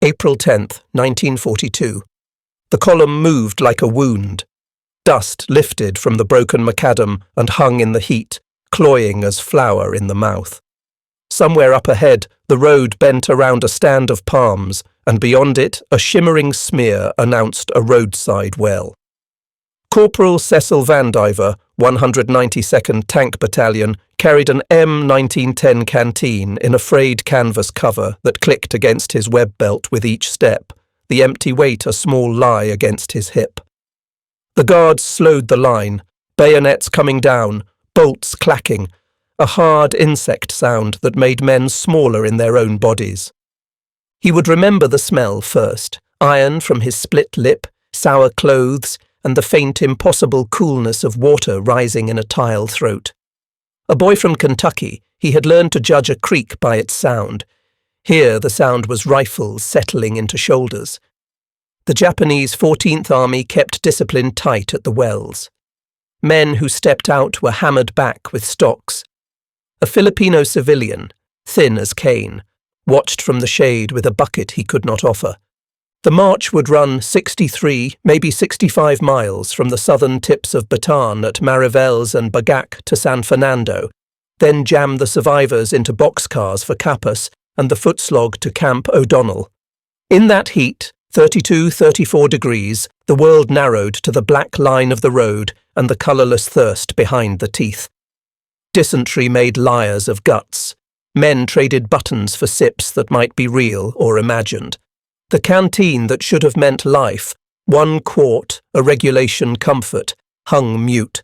April 10th, 1942. The column moved like a wound. Dust lifted from the broken macadam and hung in the heat, cloying as flour in the mouth. Somewhere up ahead, the road bent around a stand of palms, and beyond it, a shimmering smear announced a roadside well. Corporal Cecil Vandiver, 192nd Tank Battalion, carried an M1910 canteen in a frayed canvas cover that clicked against his web belt with each step, the empty weight a small lie against his hip. The guards slowed the line, bayonets coming down, bolts clacking, a hard insect sound that made men smaller in their own bodies. He would remember the smell first, iron from his split lip, sour clothes, and the faint, impossible coolness of water rising in a tile throat. A boy from Kentucky, he had learned to judge a creek by its sound. Here the sound was rifles settling into shoulders. The Japanese 14th Army kept discipline tight at the wells. Men who stepped out were hammered back with stocks. A Filipino civilian, thin as Cain, watched from the shade with a bucket he could not offer. The march would run 63, maybe 65 miles from the southern tips of Bataan at Mariveles and Bagac to San Fernando, then jam the survivors into boxcars for Capas and the footslog to Camp O'Donnell. In that heat, 32-34 degrees, the world narrowed to the black line of the road and the colourless thirst behind the teeth. Dysentery made liars of guts. Men traded buttons for sips that might be real or imagined. The canteen that should have meant life, 1 quart, a regulation comfort, hung mute.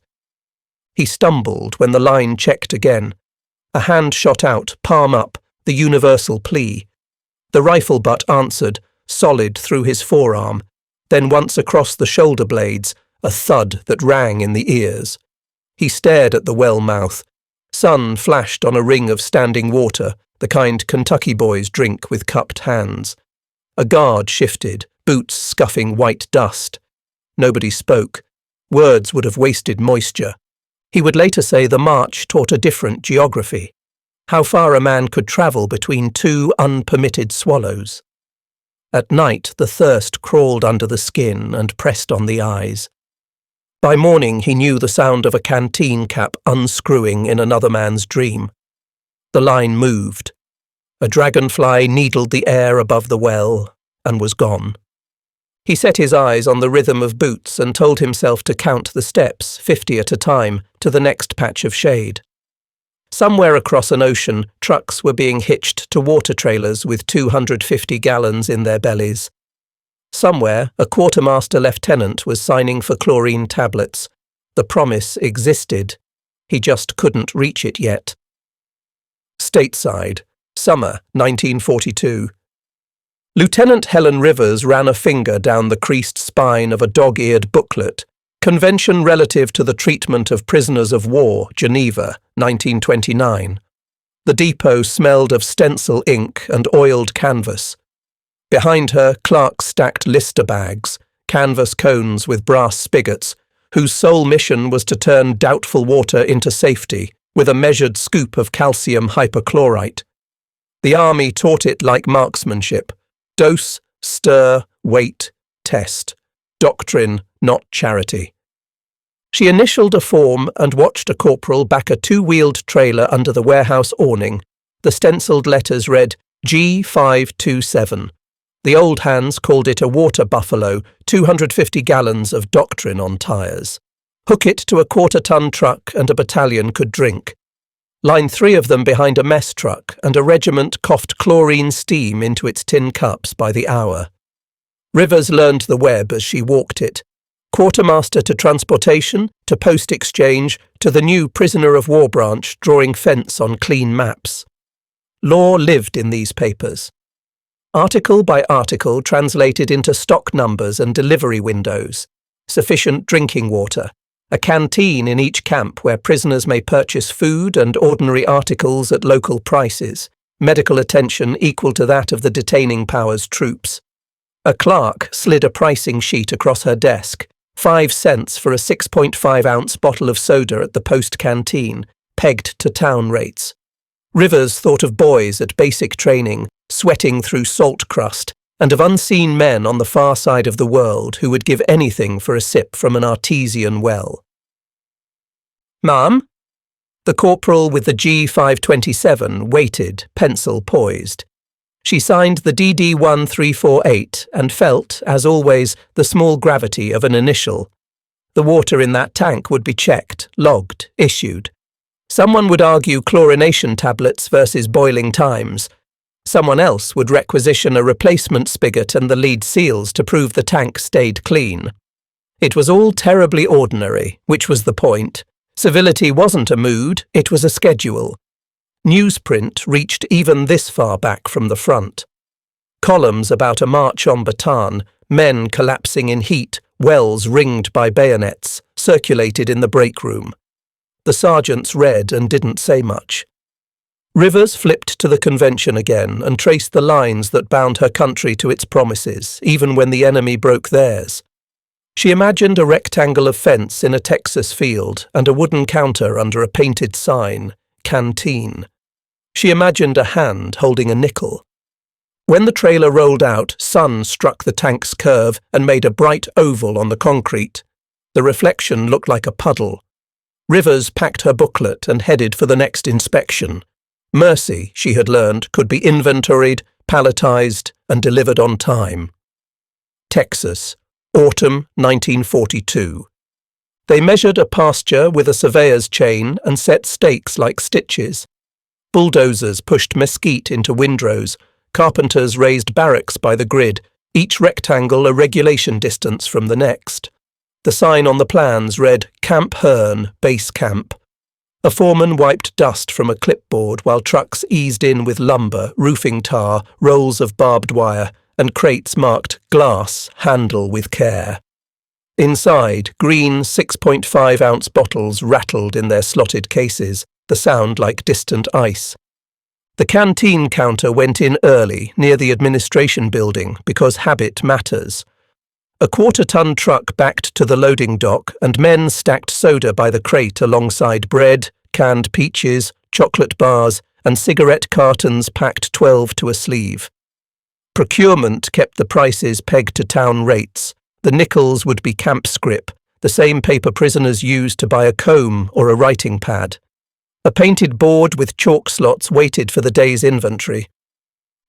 He stumbled when the line checked again. A hand shot out, palm up, the universal plea. The rifle butt answered, solid through his forearm, then once across the shoulder blades, a thud that rang in the ears. He stared at the well mouth. Sun flashed on a ring of standing water, the kind Kentucky boys drink with cupped hands. A guard shifted, boots scuffing white dust. Nobody spoke. Words would have wasted moisture. He would later say the march taught a different geography. How far a man could travel between two unpermitted swallows. At night the thirst crawled under the skin and pressed on the eyes. By morning he knew the sound of a canteen cap unscrewing in another man's dream. The line moved. A dragonfly needled the air above the well and was gone. He set his eyes on the rhythm of boots and told himself to count the steps, 50 at a time, to the next patch of shade. Somewhere across an ocean, trucks were being hitched to water trailers with 250 gallons in their bellies. Somewhere, a quartermaster lieutenant was signing for chlorine tablets. The promise existed. He just couldn't reach it yet. Stateside. Summer, 1942. Lieutenant Helen Rivers ran a finger down the creased spine of a dog-eared booklet, Convention Relative to the Treatment of Prisoners of War, Geneva, 1929. The depot smelled of stencil ink and oiled canvas. Behind her, clerks stacked Lister bags, canvas cones with brass spigots, whose sole mission was to turn doubtful water into safety with a measured scoop of calcium hypochlorite. The army taught it like marksmanship. Dose, stir, wait, test. Doctrine, not charity. She initialed a form and watched a corporal back a two-wheeled trailer under the warehouse awning. The stenciled letters read G527. The old hands called it a water buffalo, 250 gallons of doctrine on tyres. Hook it to a quarter-ton truck and a battalion could drink. Line 3 of them behind a mess truck, and a regiment coughed chlorine steam into its tin cups by the hour. Rivers learned the web as she walked it. Quartermaster to transportation, to post-exchange, to the new prisoner of war branch drawing fence on clean maps. Law lived in these papers. Article by article translated into stock numbers and delivery windows. Sufficient drinking water. A canteen in each camp where prisoners may purchase food and ordinary articles at local prices, medical attention equal to that of the detaining power's troops. A clerk slid a pricing sheet across her desk, 5 cents for a 6.5-ounce bottle of soda at the post canteen, pegged to town rates. Rivers thought of boys at basic training, sweating through salt crust, and of unseen men on the far side of the world who would give anything for a sip from an artesian well. "Ma'am?" The corporal with the G527 waited, pencil poised. She signed the DD1348 and felt, as always, the small gravity of an initial. The water in that tank would be checked, logged, issued. Someone would argue chlorination tablets versus boiling times. Someone else would requisition a replacement spigot and the lead seals to prove the tank stayed clean. It was all terribly ordinary, which was the point. Civility wasn't a mood, it was a schedule. Newsprint reached even this far back from the front. Columns about a march on Bataan, men collapsing in heat, wells ringed by bayonets, circulated in the break room. The sergeants read and didn't say much. Rivers flipped to the convention again and traced the lines that bound her country to its promises, even when the enemy broke theirs. She imagined a rectangle of fence in a Texas field and a wooden counter under a painted sign, Canteen. She imagined a hand holding a nickel. When the trailer rolled out, sun struck the tank's curve and made a bright oval on the concrete. The reflection looked like a puddle. Rivers packed her booklet and headed for the next inspection. Mercy, she had learned, could be inventoried, palletized, and delivered on time. Texas, autumn 1942. They measured a pasture with a surveyor's chain and set stakes like stitches. Bulldozers pushed mesquite into windrows. Carpenters raised barracks by the grid, each rectangle a regulation distance from the next. The sign on the plans read Camp Hearn, Base Camp. A foreman wiped dust from a clipboard while trucks eased in with lumber, roofing tar, rolls of barbed wire, and crates marked glass, handle with care. Inside, green 6.5-ounce bottles rattled in their slotted cases, the sound like distant ice. The canteen counter went in early, near the administration building, because habit matters. A quarter-ton truck backed to the loading dock, and men stacked soda by the crate alongside bread, canned peaches, chocolate bars, and cigarette cartons packed 12 to a sleeve. Procurement kept the prices pegged to town rates. The nickels would be camp scrip, the same paper prisoners used to buy a comb or a writing pad. A painted board with chalk slots waited for the day's inventory.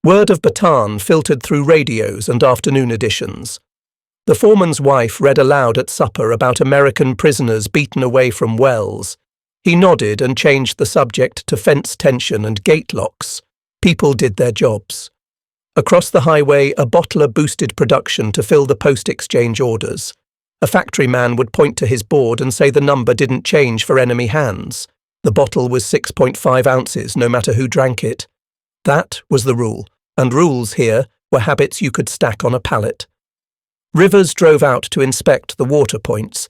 Word of Bataan filtered through radios and afternoon editions. The foreman's wife read aloud at supper about American prisoners beaten away from wells. He nodded and changed the subject to fence tension and gate locks. People did their jobs. Across the highway, a bottler boosted production to fill the post-exchange orders. A factory man would point to his board and say the number didn't change for enemy hands. The bottle was 6.5 ounces, no matter who drank it. That was the rule, and rules here were habits you could stack on a pallet. Rivers drove out to inspect the water points.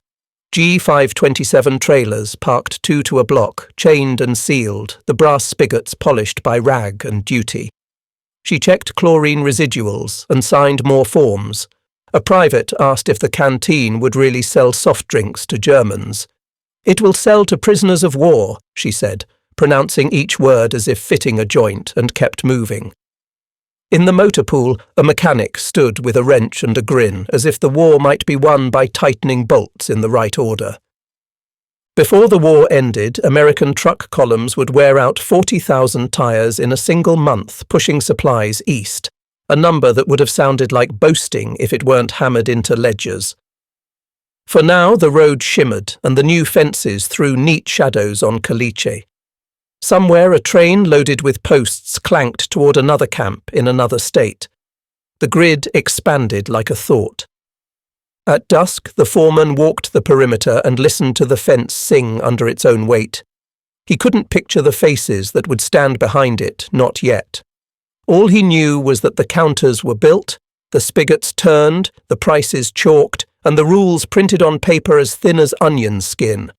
G527 trailers parked 2 to a block, chained and sealed, the brass spigots polished by rag and duty. She checked chlorine residuals and signed more forms. A private asked if the canteen would really sell soft drinks to Germans. "It will sell to prisoners of war," she said, pronouncing each word as if fitting a joint, and kept moving. In the motor pool, a mechanic stood with a wrench and a grin, as if the war might be won by tightening bolts in the right order. Before the war ended, American truck columns would wear out 40,000 tyres in a single month, pushing supplies east, a number that would have sounded like boasting if it weren't hammered into ledgers. For now, the road shimmered, and the new fences threw neat shadows on Caliche. Somewhere a train loaded with posts clanked toward another camp in another state. The grid expanded like a thought. At dusk, the foreman walked the perimeter and listened to the fence sing under its own weight. He couldn't picture the faces that would stand behind it, not yet. All he knew was that the counters were built, the spigots turned, the prices chalked, and the rules printed on paper as thin as onion skin.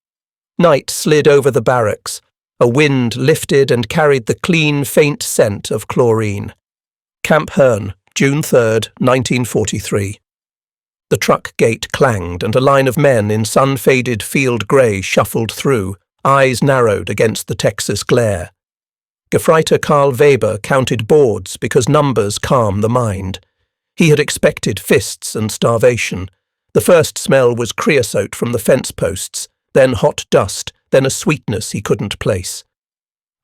Night slid over the barracks. A wind lifted and carried the clean, faint scent of chlorine. Camp Hearn, June 3, 1943. The truck gate clanged, and a line of men in sun-faded field grey shuffled through, eyes narrowed against the Texas glare. Gefreiter Karl Weber counted boards because numbers calm the mind. He had expected fists and starvation. The first smell was creosote from the fence posts, then hot dust, then a sweetness he couldn't place.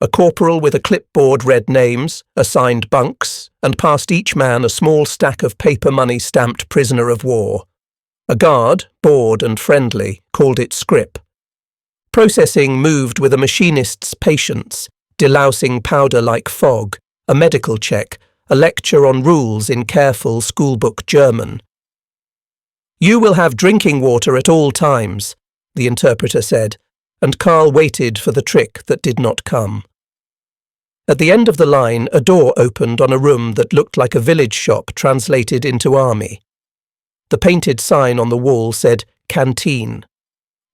A corporal with a clipboard read names, assigned bunks, and passed each man a small stack of paper money stamped prisoner of war. A guard, bored and friendly, called it scrip. Processing moved with a machinist's patience, delousing powder like fog, a medical check, a lecture on rules in careful schoolbook German. "You will have drinking water at all times," the interpreter said, and Carl waited for the trick that did not come. At the end of the line, a door opened on a room that looked like a village shop translated into army. The painted sign on the wall said, "Canteen."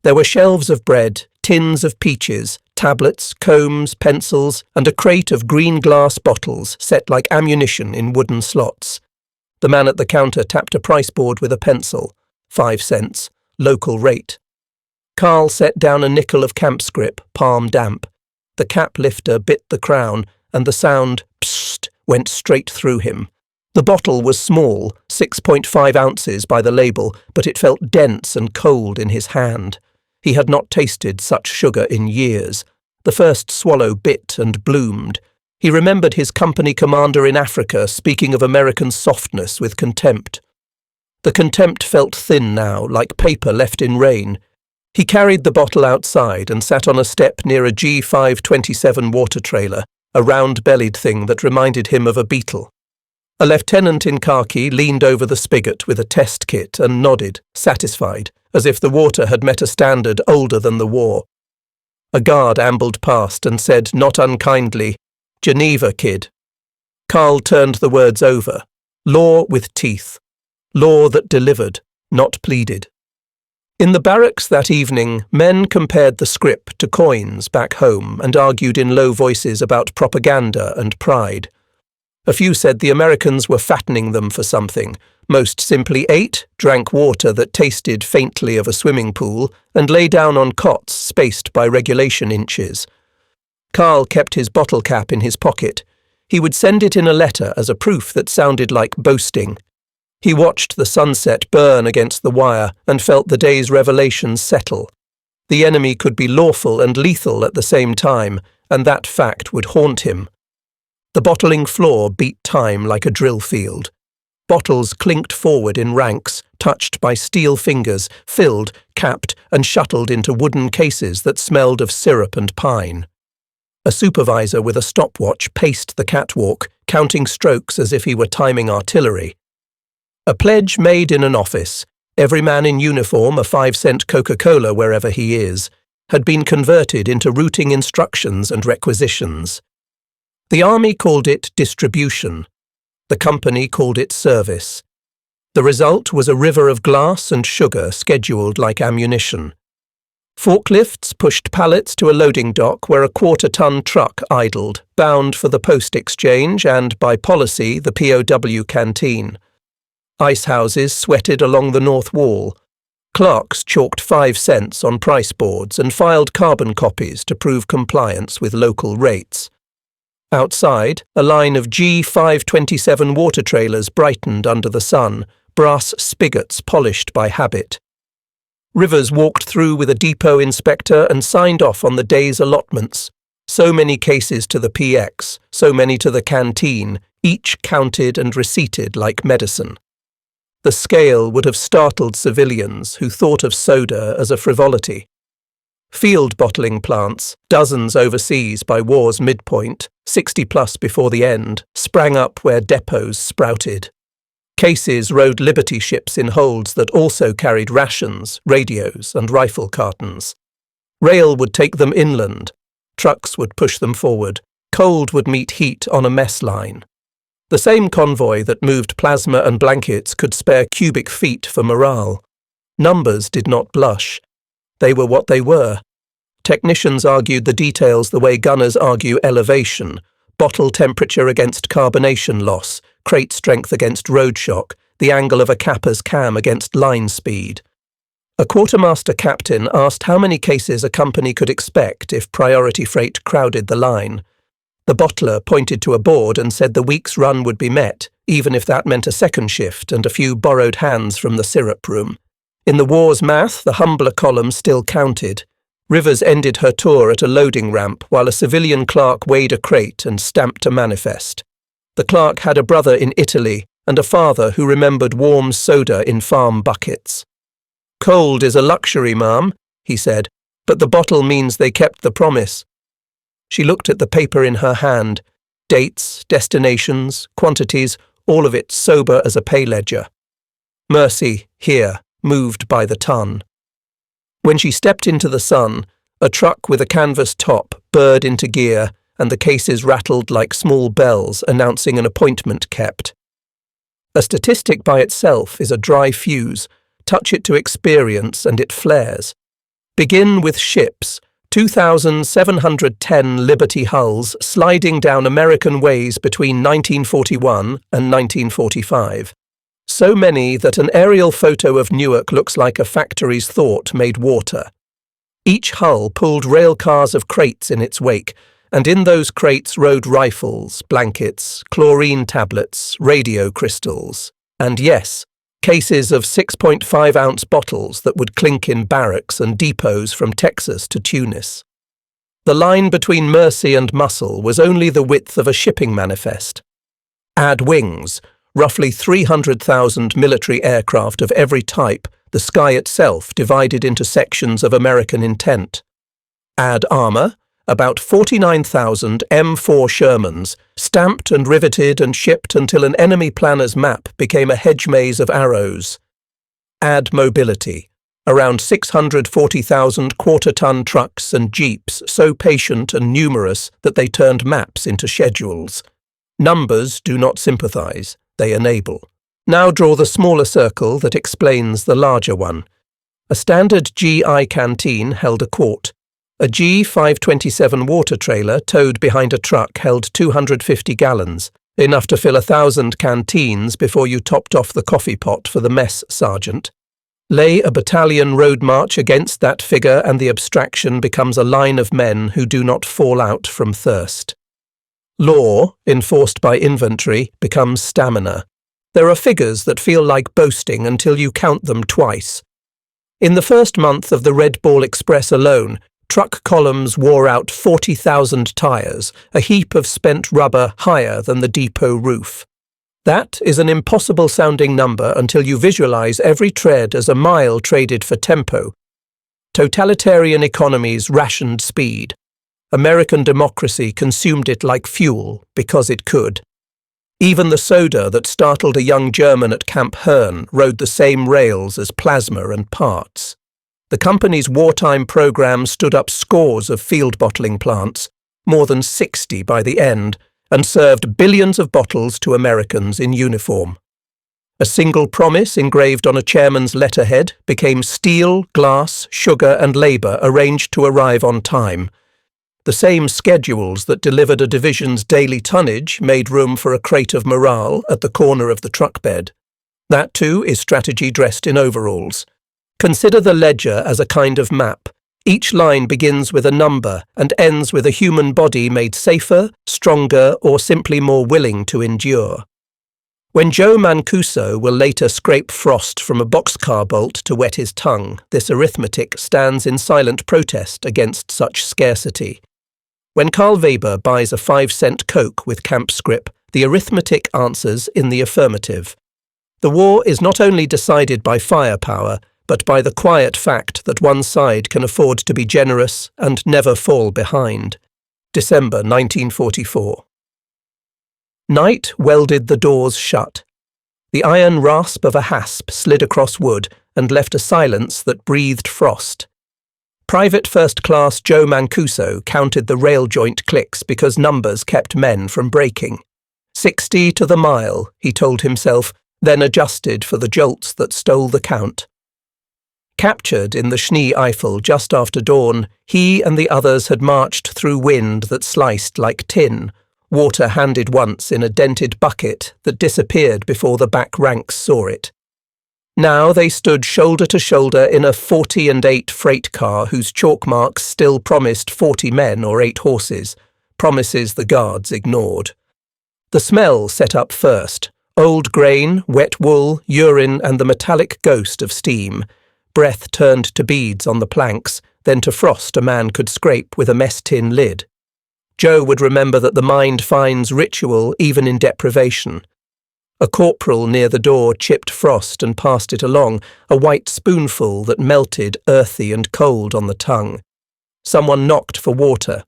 There were shelves of bread, tins of peaches, tablets, combs, pencils, and a crate of green glass bottles set like ammunition in wooden slots. The man at the counter tapped a price board with a pencil. 5 cents, local rate. Carl set down a nickel of camp scrip, palm damp. The cap lifter bit the crown, and the sound, psst, went straight through him. The bottle was small, 6.5 ounces by the label, but it felt dense and cold in his hand. He had not tasted such sugar in years. The first swallow bit and bloomed. He remembered his company commander in Africa speaking of American softness with contempt. The contempt felt thin now, like paper left in rain. He carried the bottle outside and sat on a step near a G527 water trailer, a round-bellied thing that reminded him of a beetle. A lieutenant in khaki leaned over the spigot with a test kit and nodded, satisfied, as if the water had met a standard older than the war. A guard ambled past and said, not unkindly, "Geneva, kid." Carl turned the words over. Law with teeth. Law that delivered, not pleaded. In the barracks that evening, men compared the scrip to coins back home and argued in low voices about propaganda and pride. A few said the Americans were fattening them for something, most simply ate, drank water that tasted faintly of a swimming pool, and lay down on cots spaced by regulation inches. Carl kept his bottle cap in his pocket. He would send it in a letter as a proof that sounded like boasting. He watched the sunset burn against the wire and felt the day's revelations settle. The enemy could be lawful and lethal at the same time, and that fact would haunt him. The bottling floor beat time like a drill field. Bottles clinked forward in ranks, touched by steel fingers, filled, capped, and shuttled into wooden cases that smelled of syrup and pine. A supervisor with a stopwatch paced the catwalk, counting strokes as if he were timing artillery. A pledge made in an office, every man in uniform a 5-cent Coca-Cola wherever he is, had been converted into routing instructions and requisitions. The army called it distribution. The company called it service. The result was a river of glass and sugar scheduled like ammunition. Forklifts pushed pallets to a loading dock where a quarter-ton truck idled, bound for the post exchange and, by policy, the POW canteen. Ice houses sweated along the north wall. Clerks chalked 5 cents on price boards and filed carbon copies to prove compliance with local rates. Outside, a line of G527 water trailers brightened under the sun, brass spigots polished by habit. Rivers walked through with a depot inspector and signed off on the day's allotments. So many cases to the PX, so many to the canteen, each counted and receipted like medicine. The scale would have startled civilians who thought of soda as a frivolity. Field bottling plants, dozens overseas by war's midpoint, 60+ before the end, sprang up where depots sprouted. Cases rode Liberty ships in holds that also carried rations, radios, and rifle cartons. Rail would take them inland. Trucks would push them forward. Cold would meet heat on a mess line. The same convoy that moved plasma and blankets could spare cubic feet for morale. Numbers did not blush. They were what they were. Technicians argued the details the way gunners argue elevation, bottle temperature against carbonation loss, crate strength against road shock, the angle of a capper's cam against line speed. A quartermaster captain asked how many cases a company could expect if priority freight crowded the line. The bottler pointed to a board and said the week's run would be met, even if that meant a second shift and a few borrowed hands from the syrup room. In the war's math, the humbler column still counted. Rivers ended her tour at a loading ramp while a civilian clerk weighed a crate and stamped a manifest. The clerk had a brother in Italy and a father who remembered warm soda in farm buckets. "Cold is a luxury, ma'am," he said, "but the bottle means they kept the promise." She looked at the paper in her hand. Dates, destinations, quantities, all of it sober as a pay ledger. Mercy, here, moved by the ton. When she stepped into the sun, a truck with a canvas top burred into gear and the cases rattled like small bells announcing an appointment kept. A statistic by itself is a dry fuse. Touch it to experience and it flares. Begin with ships, 2,710 Liberty hulls sliding down American ways between 1941 and 1945. So many that an aerial photo of Newark looks like a factory's thought made water. Each hull pulled rail cars of crates in its wake, and in those crates rode rifles, blankets, chlorine tablets, radio crystals, and yes, cases of 6.5-ounce bottles that would clink in barracks and depots from Texas to Tunis. The line between mercy and muscle was only the width of a shipping manifest. Add wings, roughly 300,000 military aircraft of every type, the sky itself divided into sections of American intent. Add armour, about 49,000 M4 Shermans, stamped and riveted and shipped until an enemy planner's map became a hedge maze of arrows. Add mobility, around 640,000 quarter-ton trucks and jeeps so patient and numerous that they turned maps into schedules. Numbers do not sympathise, they enable. Now draw the smaller circle that explains the larger one. A standard GI canteen held a quart. A G527 water trailer towed behind a truck held 250 gallons, enough to fill 1,000 canteens before you topped off the coffee pot for the mess sergeant. Lay a battalion road march against that figure and the abstraction becomes a line of men who do not fall out from thirst. Law, enforced by inventory, becomes stamina. There are figures that feel like boasting until you count them twice. In the first month of the Red Ball Express alone, truck columns wore out 40,000 tyres, a heap of spent rubber higher than the depot roof. That is an impossible-sounding number until you visualize every tread as a mile traded for tempo. Totalitarian economies rationed speed. American democracy consumed it like fuel because it could. Even the soda that startled a young German at Camp Herne rode the same rails as plasma and parts. The company's wartime program stood up scores of field bottling plants, more than 60 by the end, and served billions of bottles to Americans in uniform. A single promise engraved on a chairman's letterhead became steel, glass, sugar and labour arranged to arrive on time. The same schedules that delivered a division's daily tonnage made room for a crate of morale at the corner of the truck bed. That too is strategy dressed in overalls. Consider the ledger as a kind of map. Each line begins with a number and ends with a human body made safer, stronger, or simply more willing to endure. When Joe Mancuso will later scrape frost from a boxcar bolt to wet his tongue, this arithmetic stands in silent protest against such scarcity. When Carl Weber buys a 5-cent Coke with camp scrip, the arithmetic answers in the affirmative. The war is not only decided by firepower, but by the quiet fact that one side can afford to be generous and never fall behind. December 1944. Night welded the doors shut. The iron rasp of a hasp slid across wood and left a silence that breathed frost. Private First Class Joe Mancuso counted the rail joint clicks because numbers kept men from breaking. 60 to the mile, he told himself, then adjusted for the jolts that stole the count. Captured in the Schnee Eifel just after dawn, he and the others had marched through wind that sliced like tin, water handed once in a dented bucket that disappeared before the back ranks saw it. Now they stood shoulder to shoulder in a 40-and-8 freight car whose chalk marks still promised 40 men or 8 horses, promises the guards ignored. The smell set up first: old grain, wet wool, urine, and the metallic ghost of steam. Breath turned to beads on the planks, then to frost a man could scrape with a mess tin lid. Joe would remember that the mind finds ritual even in deprivation. A corporal near the door chipped frost and passed it along, a white spoonful that melted earthy and cold on the tongue. Someone knocked for water.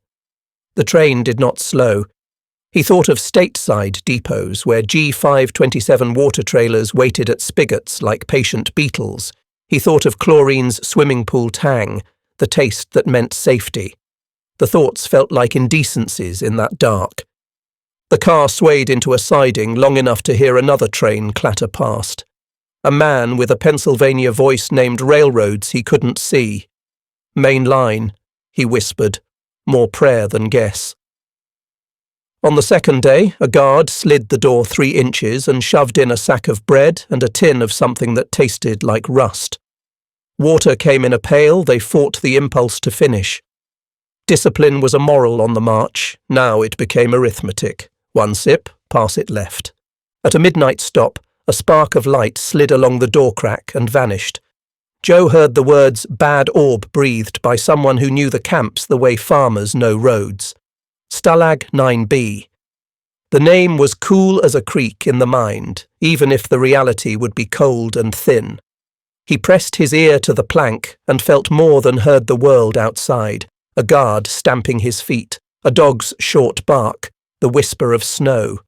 The train did not slow. He thought of stateside depots where G527 water trailers waited at spigots like patient beetles. He thought of chlorine's swimming pool tang, the taste that meant safety. The thoughts felt like indecencies in that dark. The car swayed into a siding long enough to hear another train clatter past. A man with a Pennsylvania voice named railroads he couldn't see. Main line, he whispered, more prayer than guess. On the second day, a guard slid the door 3 inches and shoved in a sack of bread and a tin of something that tasted like rust. Water came in a pail, they fought the impulse to finish. Discipline was a moral on the march, now it became arithmetic. 1 sip, pass it left. At a midnight stop, a spark of light slid along the door crack and vanished. Joe heard the words "bad orb" breathed by someone who knew the camps the way farmers know roads. Stalag 9B. The name was cool as a creek in the mind, even if the reality would be cold and thin. He pressed his ear to the plank and felt more than heard the world outside, a guard stamping his feet, a dog's short bark, the whisper of snow.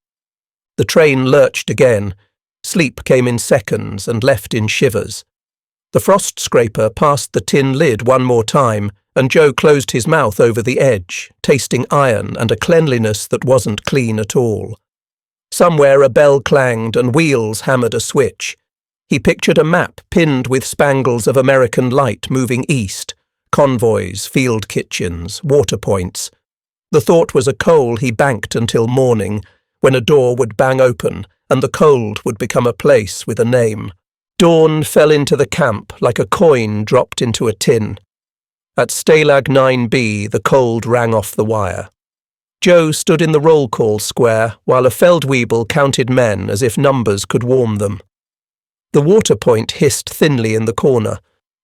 The train lurched again. Sleep came in seconds and left in shivers. The frost scraper passed the tin lid one more time, and Joe closed his mouth over the edge, tasting iron and a cleanliness that wasn't clean at all. Somewhere a bell clanged and wheels hammered a switch. He pictured a map pinned with spangles of American light moving east, convoys, field kitchens, water points. The thought was a coal he banked until morning, when a door would bang open and the cold would become a place with a name. Dawn fell into the camp like a coin dropped into a tin. At Stalag 9B, the cold rang off the wire. Joe stood in the roll call square while a Feldwebel counted men as if numbers could warm them. The water point hissed thinly in the corner.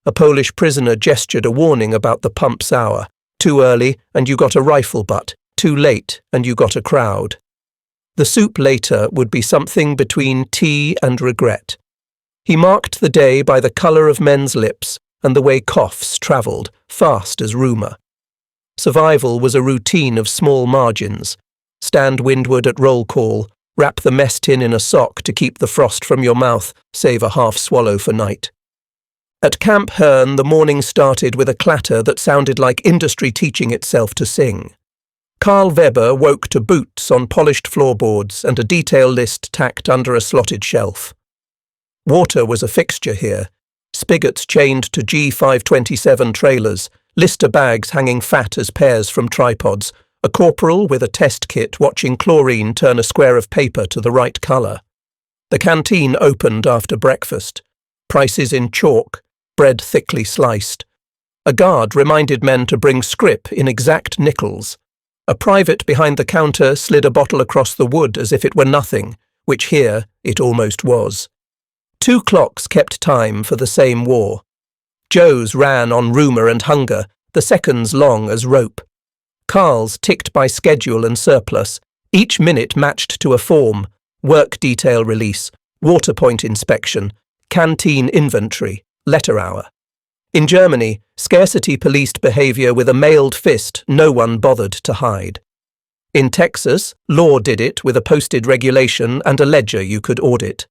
A Polish prisoner gestured a warning about the pump's hour. Too early and you got a rifle butt. Too late and you got a crowd. The soup later would be something between tea and regret. He marked the day by the colour of men's lips and the way coughs travelled, fast as rumour. Survival was a routine of small margins. Stand windward at roll call, wrap the mess tin in a sock to keep the frost from your mouth, save a half swallow for night. At Camp Herne, the morning started with a clatter that sounded like industry teaching itself to sing. Carl Weber woke to boots on polished floorboards and a detail list tacked under a slotted shelf. Water was a fixture here. Spigots chained to G527 trailers, Lister bags hanging fat as pears from tripods, a corporal with a test kit watching chlorine turn a square of paper to the right colour. The canteen opened after breakfast. Prices in chalk, bread thickly sliced. A guard reminded men to bring scrip in exact nickels. A private behind the counter slid a bottle across the wood as if it were nothing, which here it almost was. 2 clocks kept time for the same war. Joe's ran on rumour and hunger, the seconds long as rope. Carl's ticked by schedule and surplus, each minute matched to a form: work detail release, water point inspection, canteen inventory, letter hour. In Germany, scarcity policed behaviour with a mailed fist no one bothered to hide. In Texas, law did it with a posted regulation and a ledger you could audit.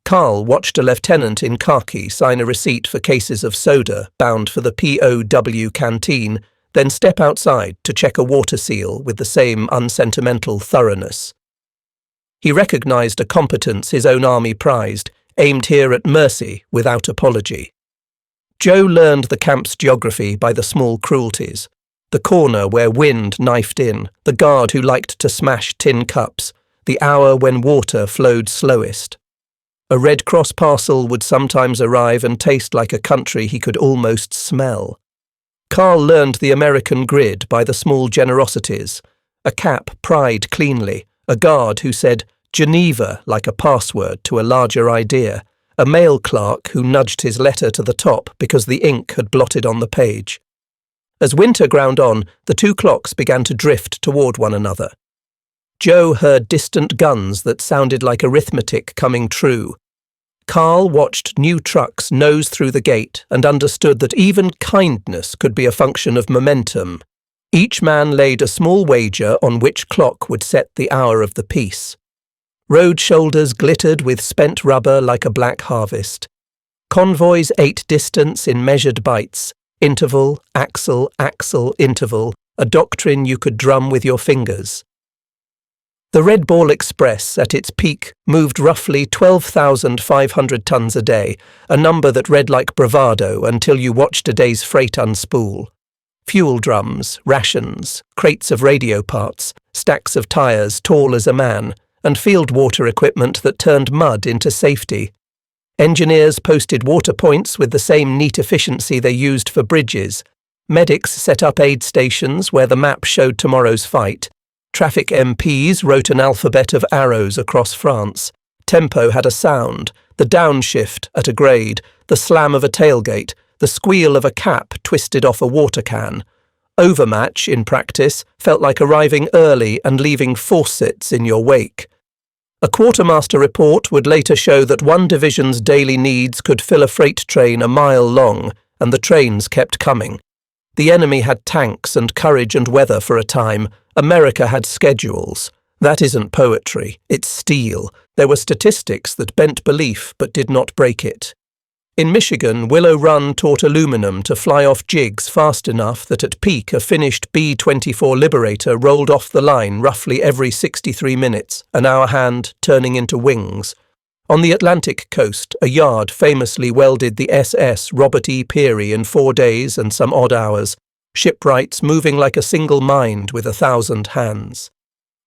Carl watched a lieutenant in khaki sign a receipt for cases of soda bound for the POW canteen, then step outside to check a water seal with the same unsentimental thoroughness. He recognised a competence his own army prized, aimed here at mercy without apology. Joe learned the camp's geography by the small cruelties: the corner where wind knifed in, the guard who liked to smash tin cups, the hour when water flowed slowest. A Red Cross parcel would sometimes arrive and taste like a country he could almost smell. Carl learned the American grid by the small generosities: A cap pried cleanly, a guard who said Geneva like a password to a larger idea, a mail clerk who nudged his letter to the top because the ink had blotted on the page. As winter ground on, the two clocks began to drift toward one another. Joe heard distant guns that sounded like arithmetic coming true. Carl watched new trucks nose through the gate and understood that even kindness could be a function of momentum. Each man laid a small wager on which clock would set the hour of the piece. Road shoulders glittered with spent rubber like a black harvest. Convoys ate distance in measured bites, interval, axle, interval, a doctrine you could drum with your fingers. The Red Ball Express, at its peak, moved roughly 12,500 tons a day, a number that read like bravado until you watched a day's freight unspool. Fuel drums, rations, crates of radio parts, stacks of tyres tall as a man, and field water equipment that turned mud into safety. Engineers posted water points with the same neat efficiency they used for bridges. Medics set up aid stations where the map showed tomorrow's fight. Traffic MPs wrote an alphabet of arrows across France. Tempo had a sound, the downshift at a grade, the slam of a tailgate, the squeal of a cap twisted off a water can. Overmatch, in practice, felt like arriving early and leaving faucets in your wake. A quartermaster report would later show that one division's daily needs could fill a freight train a mile long, and the trains kept coming. The enemy had tanks and courage and weather for a time. America had schedules. That isn't poetry, it's steel. There were statistics that bent belief but did not break it. In Michigan, Willow Run taught aluminum to fly off jigs fast enough that at peak a finished B-24 Liberator rolled off the line roughly every 63 minutes, an hour hand turning into wings. On the Atlantic coast, a yard famously welded the SS Robert E. Peary in 4 days and some odd hours, shipwrights moving like a single mind with 1,000 hands.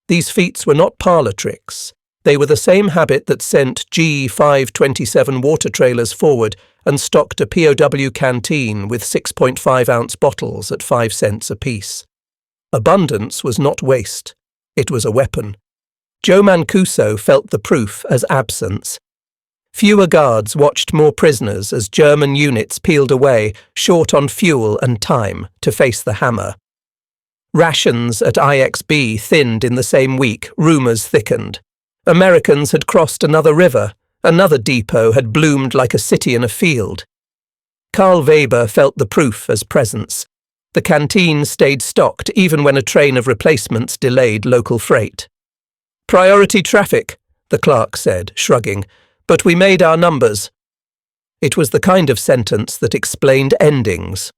These feats were not parlour tricks. They were the same habit that sent G527 water trailers forward and stocked a POW canteen with 6.5-ounce bottles at 5 cents apiece. Abundance was not waste. It was a weapon. Joe Mancuso felt the proof as absence. Fewer guards watched more prisoners as German units peeled away, short on fuel and time, to face the hammer. Rations at IXB thinned in the same week, rumours thickened. Americans had crossed another river, another depot had bloomed like a city in a field. Carl Weber felt the proof as presence. The canteen stayed stocked even when a train of replacements delayed local freight. "Priority traffic," the clerk said, shrugging, "but we made our numbers." It was the kind of sentence that explained endings.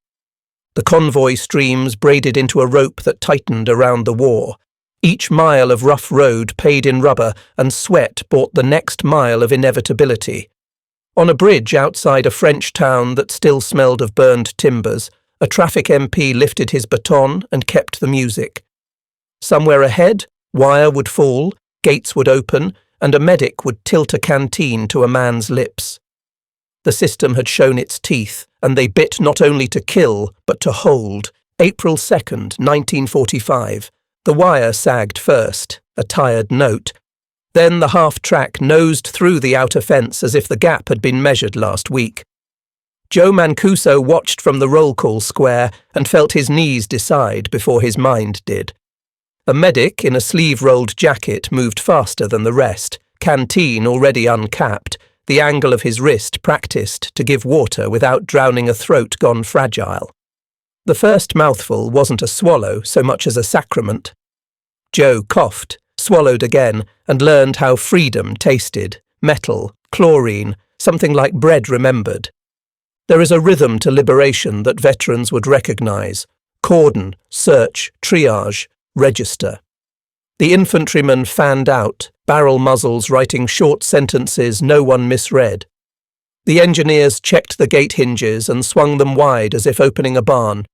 The convoy streams braided into a rope that tightened around the war. Each mile of rough road paid in rubber, and sweat bought the next mile of inevitability. On a bridge outside a French town that still smelled of burned timbers, a traffic MP lifted his baton and kept the music. Somewhere ahead, wire would fall, gates would open, and a medic would tilt a canteen to a man's lips. The system had shown its teeth, and they bit not only to kill, but to hold. April 2nd, 1945. The wire sagged first, a tired note. Then the half-track nosed through the outer fence as if the gap had been measured last week. Joe Mancuso watched from the roll call square and felt his knees decide before his mind did. A medic in a sleeve-rolled jacket moved faster than the rest, canteen already uncapped, the angle of his wrist practiced to give water without drowning a throat gone fragile. The first mouthful wasn't a swallow so much as a sacrament. Joe coughed, swallowed again, and learned how freedom tasted, metal, chlorine, something like bread remembered. There is a rhythm to liberation that veterans would recognise: cordon, search, triage, register. The infantryman fanned out, barrel muzzles writing short sentences no one misread. The engineers checked the gate hinges and swung them wide as if opening a barn.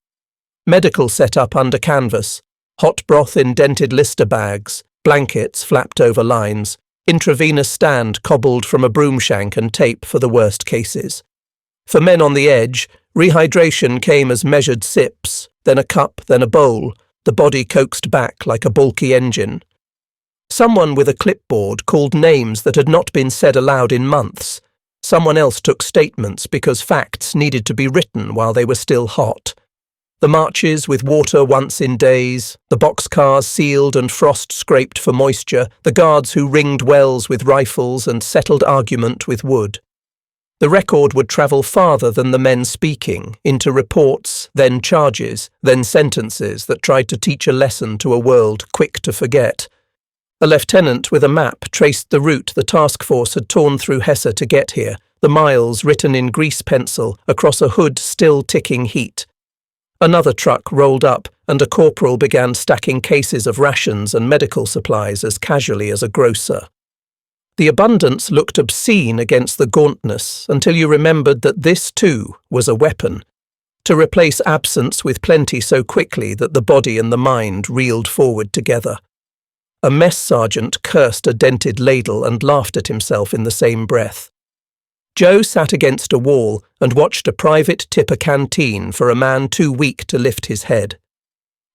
Medical set up under canvas, hot broth in dented Lister bags, blankets flapped over lines, intravenous stand cobbled from a broom shank and tape for the worst cases. For men on the edge, rehydration came as measured sips, then a cup, then a bowl, the body coaxed back like a bulky engine. Someone with a clipboard called names that had not been said aloud in months. Someone else took statements because facts needed to be written while they were still hot. The marches with water once in days, the boxcars sealed and frost-scraped for moisture, the guards who ringed wells with rifles and settled argument with wood. The record would travel farther than the men speaking, into reports, then charges, then sentences that tried to teach a lesson to a world quick to forget. A lieutenant with a map traced the route the task force had torn through Hesse to get here, the miles written in grease pencil across a hood still ticking heat. Another truck rolled up, and a corporal began stacking cases of rations and medical supplies as casually as a grocer. The abundance looked obscene against the gauntness until you remembered that this, too, was a weapon, to replace absence with plenty so quickly that the body and the mind reeled forward together. A mess sergeant cursed a dented ladle and laughed at himself in the same breath. Joe sat against a wall and watched a private tip a canteen for a man too weak to lift his head.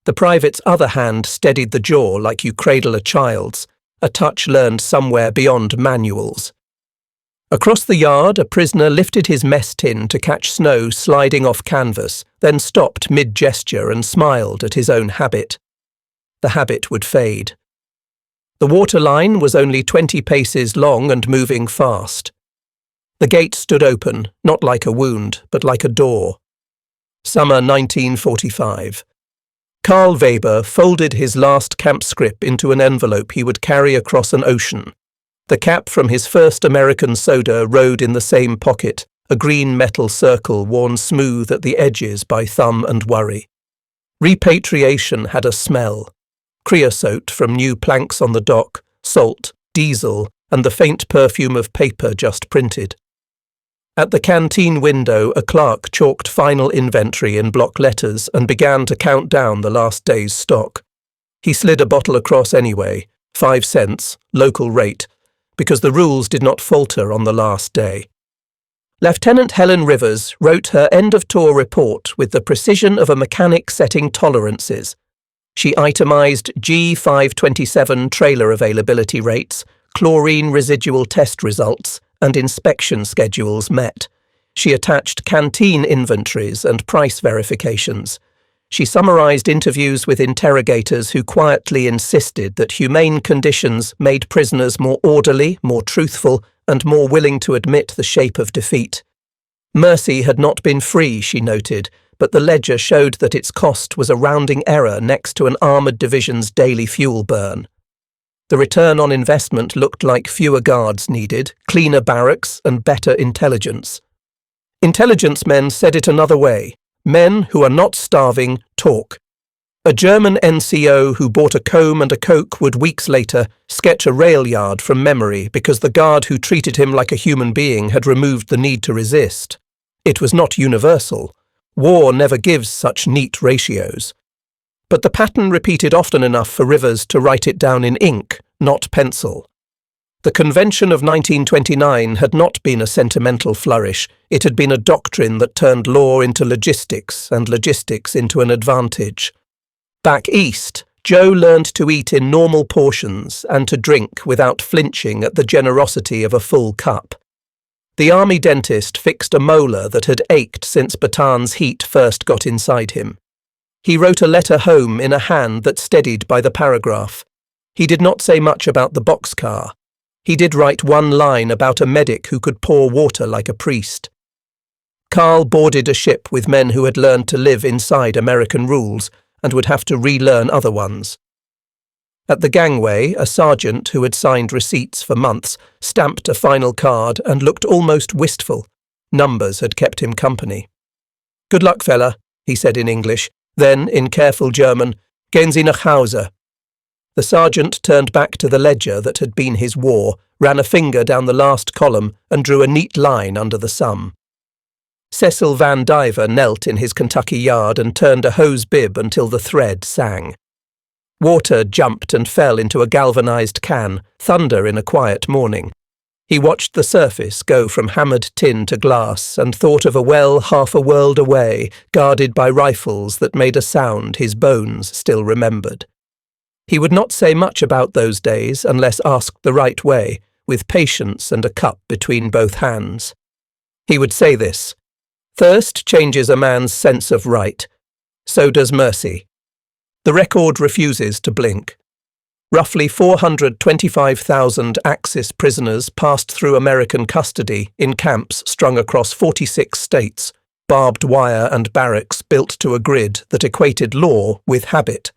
The private's other hand steadied the jaw like you cradle a child's, a touch learned somewhere beyond manuals. Across the yard, a prisoner lifted his mess tin to catch snow sliding off canvas, then stopped mid-gesture and smiled at his own habit. The habit would fade. The water line was only 20 paces long and moving fast. The gate stood open, not like a wound, but like a door. Summer 1945. Karl Weber folded his last camp scrip into an envelope he would carry across an ocean. The cap from his first American soda rode in the same pocket, a green metal circle worn smooth at the edges by thumb and worry. Repatriation had a smell. Creosote from new planks on the dock, salt, diesel, and the faint perfume of paper just printed. At the canteen window, a clerk chalked final inventory in block letters and began to count down the last day's stock. He slid a bottle across anyway, 5 cents, local rate, because the rules did not falter on the last day. Lieutenant Helen Rivers wrote her end-of-tour report with the precision of a mechanic setting tolerances. She itemized G527 trailer availability rates, chlorine residual test results, and inspection schedules met. She attached canteen inventories and price verifications. She summarized interviews with interrogators who quietly insisted that humane conditions made prisoners more orderly, more truthful, and more willing to admit the shape of defeat. Mercy had not been free, she noted, but the ledger showed that its cost was a rounding error next to an armoured division's daily fuel burn. The return on investment looked like fewer guards needed, cleaner barracks, and better intelligence. Intelligence men said it another way. Men who are not starving talk. A German NCO who bought a comb and a Coke would weeks later sketch a rail yard from memory because the guard who treated him like a human being had removed the need to resist. It was not universal. War never gives such neat ratios. But the pattern repeated often enough for Rivers to write it down in ink, not pencil. The Convention of 1929 had not been a sentimental flourish. It had been a doctrine that turned law into logistics and logistics into an advantage. Back east, Joe learned to eat in normal portions and to drink without flinching at the generosity of a full cup. The army dentist fixed a molar that had ached since Batan's heat first got inside him. He wrote a letter home in a hand that steadied by the paragraph. He did not say much about the boxcar. He did write one line about a medic who could pour water like a priest. Karl boarded a ship with men who had learned to live inside American rules and would have to relearn other ones. At the gangway, a sergeant who had signed receipts for months stamped a final card and looked almost wistful. Numbers had kept him company. "Good luck, fella," he said in English. Then, in careful German, "Gehen Sie nach Hause." The sergeant turned back to the ledger that had been his war, ran a finger down the last column, and drew a neat line under the sum. Cecil Van Diver knelt in his Kentucky yard and turned a hose bib until the thread sang. Water jumped and fell into a galvanized can, thunder in a quiet morning. He watched the surface go from hammered tin to glass and thought of a well half a world away, guarded by rifles that made a sound his bones still remembered. He would not say much about those days unless asked the right way, with patience and a cup between both hands. He would say this: "Thirst changes a man's sense of right. So does mercy." The record refuses to blink. Roughly 425,000 Axis prisoners passed through American custody in camps strung across 46 states, barbed wire and barracks built to a grid that equated law with habit.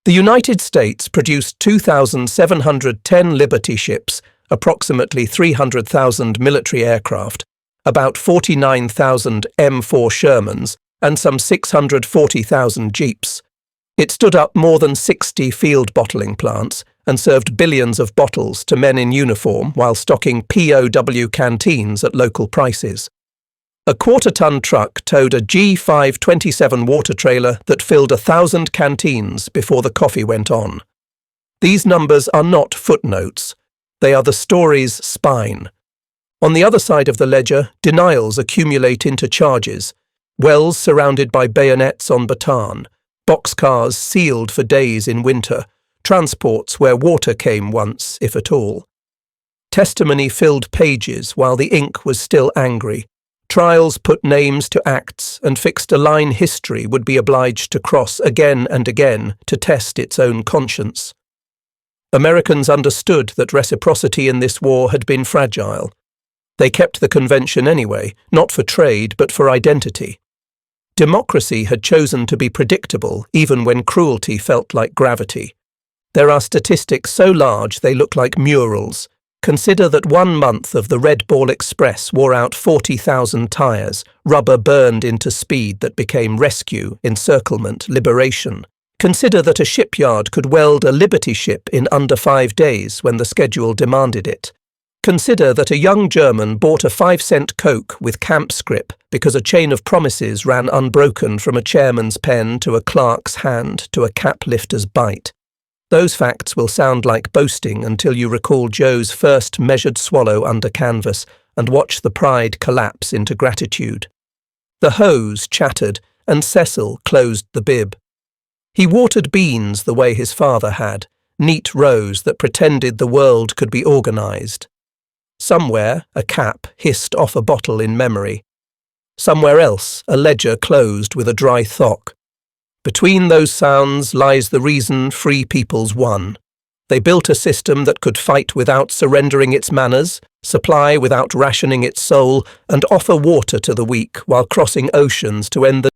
The United States produced 2,710 Liberty ships, approximately 300,000 military aircraft, about 49,000 M4 Shermans, and some 640,000 jeeps. It stood up more than 60 field bottling plants and served billions of bottles to men in uniform while stocking POW canteens at local prices. A quarter-ton truck towed a G527 water trailer that filled 1,000 canteens before the coffee went on. These numbers are not footnotes. They are the story's spine. On the other side of the ledger, denials accumulate into charges, wells surrounded by bayonets on baton, boxcars sealed for days in winter, transports where water came once, if at all. Testimony filled pages while the ink was still angry. Trials put names to acts, and fixed a line history would be obliged to cross again and again to test its own conscience. Americans understood that reciprocity in this war had been fragile. They kept the convention anyway, not for trade but for identity. Democracy had chosen to be predictable even when cruelty felt like gravity. There are statistics so large they look like murals. Consider that 1 month of the Red Ball Express wore out 40,000 tyres, rubber burned into speed that became rescue, encirclement, liberation. Consider that a shipyard could weld a Liberty ship in under 5 days when the schedule demanded it. Consider that a young German bought a 5-cent Coke with camp scrip because a chain of promises ran unbroken from a chairman's pen to a clerk's hand to a cap lifter's bite. Those facts will sound like boasting until you recall Joe's first measured swallow under canvas and watch the pride collapse into gratitude. The hose chattered, and Cecil closed the bib. He watered beans the way his father had, neat rows that pretended the world could be organised. Somewhere, a cap hissed off a bottle in memory. Somewhere else, a ledger closed with a dry thock. Between those sounds lies the reason free peoples won. They built a system that could fight without surrendering its manners, supply without rationing its soul, and offer water to the weak while crossing oceans to end the